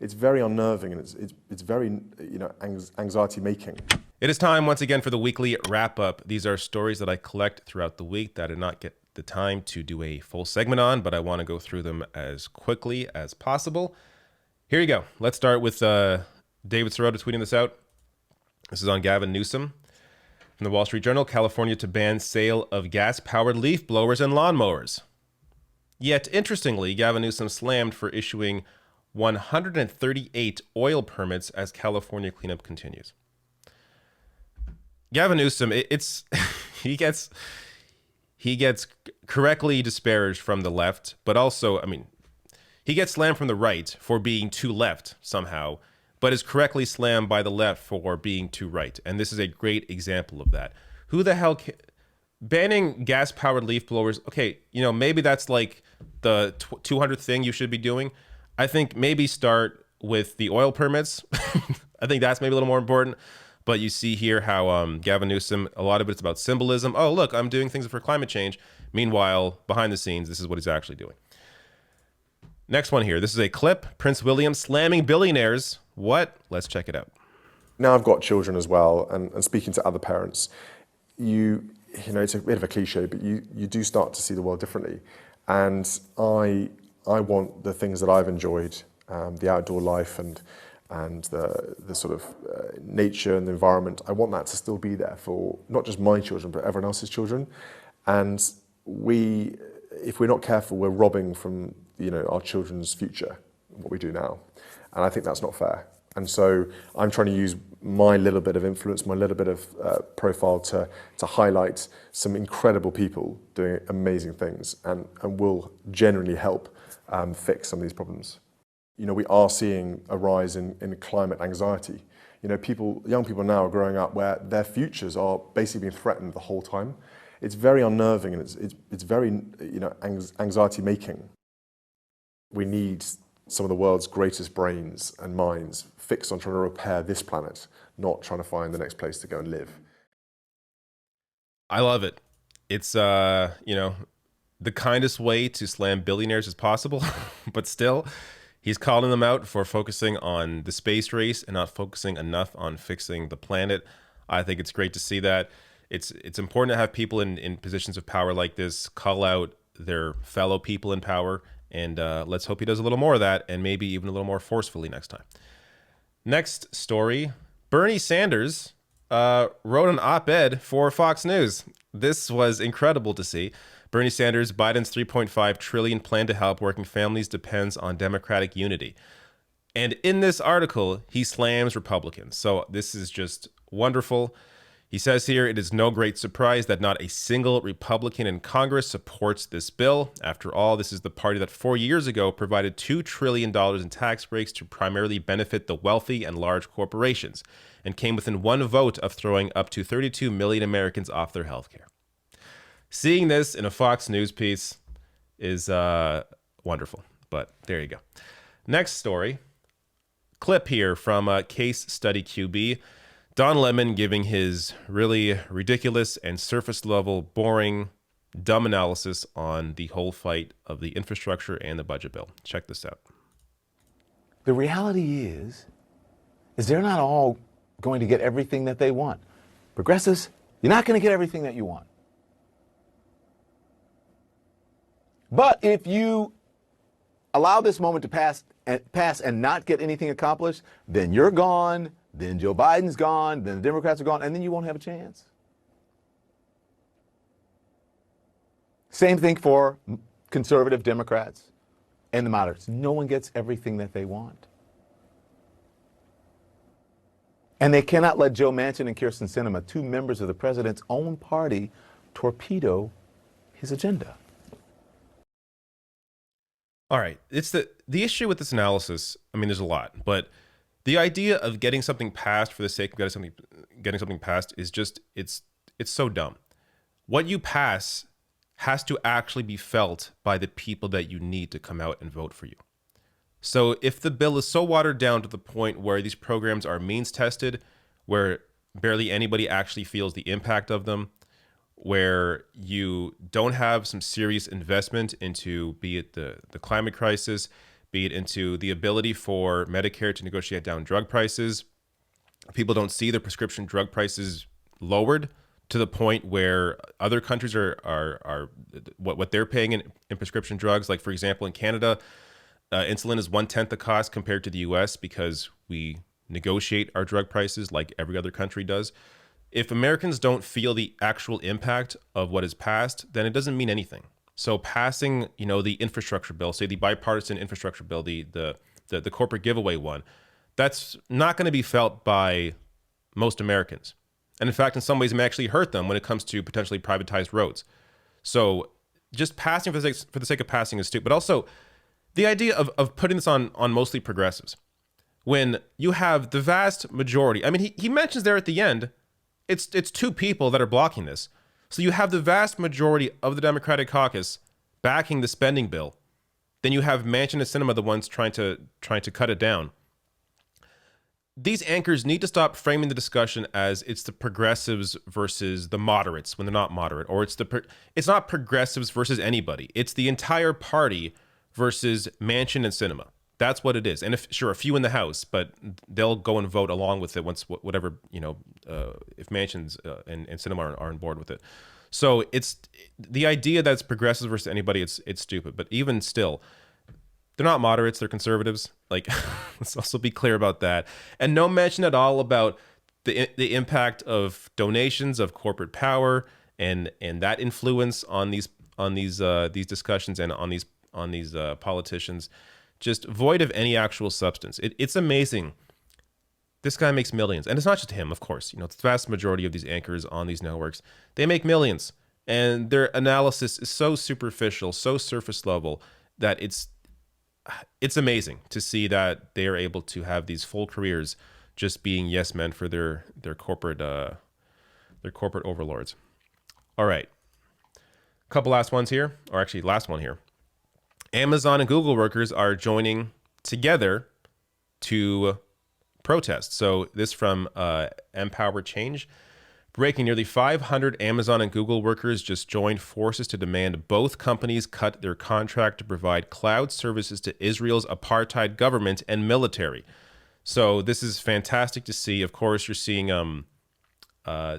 It's very unnerving, and it's very, anxiety making. It is time once again for the weekly wrap up. These are stories that I collect throughout the week that I did not get the time to do a full segment on, but I want to go through them as quickly as possible. Here you go. Let's start with David Sirota tweeting this out. This is on Gavin Newsom from the Wall Street Journal. California to ban sale of gas-powered leaf blowers and lawnmowers. Yet, interestingly, Gavin Newsom slammed for issuing 138 oil permits as California cleanup continues. Gavin Newsom, he gets correctly disparaged from the left, but also, he gets slammed from the right for being too left somehow, but is correctly slammed by the left for being too right. And this is a great example of that. Who the hell banning gas-powered leaf blowers? Okay, maybe that's like the 200th thing you should be doing. I think maybe start with the oil permits. I think that's maybe a little more important. But you see here how Gavin Newsom, a lot of it's about symbolism. Oh, look, I'm doing things for climate change. Meanwhile, behind the scenes, this is what he's actually doing. Next one here. This is a clip. Prince William slamming billionaires. What? Let's check it out. Now I've got children as well, and speaking to other parents, it's a bit of a cliche, but you do start to see the world differently. And I want the things that I've enjoyed, the outdoor life and the sort of nature and the environment. I want that to still be there for not just my children, but everyone else's children. And if we're not careful, we're robbing from our children's future, what we do now. And I think that's not fair. And so I'm trying to use my little bit of influence, my little bit of profile to highlight some incredible people doing amazing things and will genuinely help fix some of these problems. We are seeing a rise in climate anxiety. Young people now are growing up where their futures are basically being threatened the whole time. It's very unnerving, and it's very anxiety making. We need some of the world's greatest brains and minds fixed on trying to repair this planet, not trying to find the next place to go and live. I love it. It's the kindest way to slam billionaires as possible, but still, he's calling them out for focusing on the space race and not focusing enough on fixing the planet. I think it's great to see that. It's important to have people in positions of power like this call out their fellow people in power, and let's hope he does a little more of that, and maybe even a little more forcefully next time. Next story, Bernie Sanders wrote an op-ed for Fox News. This was incredible to see. Bernie Sanders, Biden's $3.5 trillion plan to help working families depends on Democratic unity. And in this article, he slams Republicans. So this is just wonderful. He says here, it is no great surprise that not a single Republican in Congress supports this bill. After all, this is the party that 4 years ago provided $2 trillion in tax breaks to primarily benefit the wealthy and large corporations, and came within one vote of throwing up to 32 million Americans off their health care. Seeing this in a Fox News piece is wonderful, but there you go. Next story, clip here from Case Study QB. Don Lemon giving his really ridiculous and surface level, boring, dumb analysis on the whole fight of the infrastructure and the budget bill. Check this out. The reality is they're not all going to get everything that they want. Progressives, you're not going to get everything that you want. But if you allow this moment to pass and not get anything accomplished, then you're gone, then Joe Biden's gone, then the Democrats are gone, and then you won't have a chance. Same thing for conservative Democrats and the moderates. No one gets everything that they want. And they cannot let Joe Manchin and Kyrsten Sinema, two members of the president's own party, torpedo his agenda. All right, it's the issue with this analysis. There's a lot, but the idea of getting something passed for the sake of getting something passed is just it's so dumb. What you pass has to actually be felt by the people that you need to come out and vote for you. So if the bill is so watered down to the point where these programs are means tested, where barely anybody actually feels the impact of them, where you don't have some serious investment into, be it the climate crisis, be it into the ability for Medicare to negotiate down drug prices. People don't see their prescription drug prices lowered to the point where other countries are what they're paying in prescription drugs. Like, for example, in Canada, insulin is 1/10 the cost compared to the US because we negotiate our drug prices like every other country does. If Americans don't feel the actual impact of what is passed, then it doesn't mean anything. So passing, the infrastructure bill, say the bipartisan infrastructure bill, the corporate giveaway one, that's not going to be felt by most Americans. And in fact, in some ways, it may actually hurt them when it comes to potentially privatized roads. So just passing for the sake of passing is stupid. But also, the idea of putting this on mostly progressives, when you have the vast majority, I mean, he mentions there at the end, it's two people that are blocking this. So you have the vast majority of the Democratic caucus backing the spending bill. Then you have Manchin and Sinema, the ones trying to cut it down. These anchors need to stop framing the discussion as it's the progressives versus the moderates when they're not moderate, or it's not progressives versus anybody. It's the entire party versus Manchin and Sinema. That's what it is. And a few in the House, but they'll go and vote along with it once whatever, if Manchin's and Sinema are on board with it. So it's the idea that it's progressives versus anybody. It's stupid. But even still, they're not moderates, they're conservatives. Like, let's also be clear about that. And no mention at all about the impact of donations, of corporate power, and that influence on these discussions and on these politicians. Just void of any actual substance. It's amazing. This guy makes millions, and it's not just him, of course. The vast majority of these anchors on these networks, they make millions, and their analysis is so superficial, so surface level that it's amazing to see that they are able to have these full careers just being yes men for their corporate overlords. All right, couple last ones here, or actually last one here. Amazon and Google workers are joining together to protest. So this from Empower Change. Breaking, nearly 500 Amazon and Google workers just joined forces to demand both companies cut their contract to provide cloud services to Israel's apartheid government and military. So this is fantastic to see. Of course, you're seeing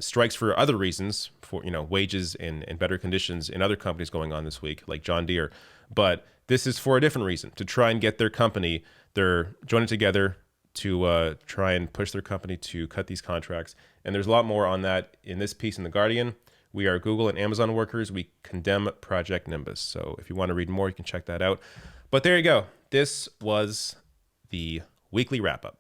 strikes for other reasons, for wages and better conditions in other companies going on this week, like John Deere. But this is for a different reason, to try and get their company, they're joining together to try and push their company to cut these contracts. And there's a lot more on that in this piece in The Guardian. We are Google and Amazon workers. We condemn Project Nimbus. So if you want to read more, you can check that out. But there you go. This was the weekly wrap-up.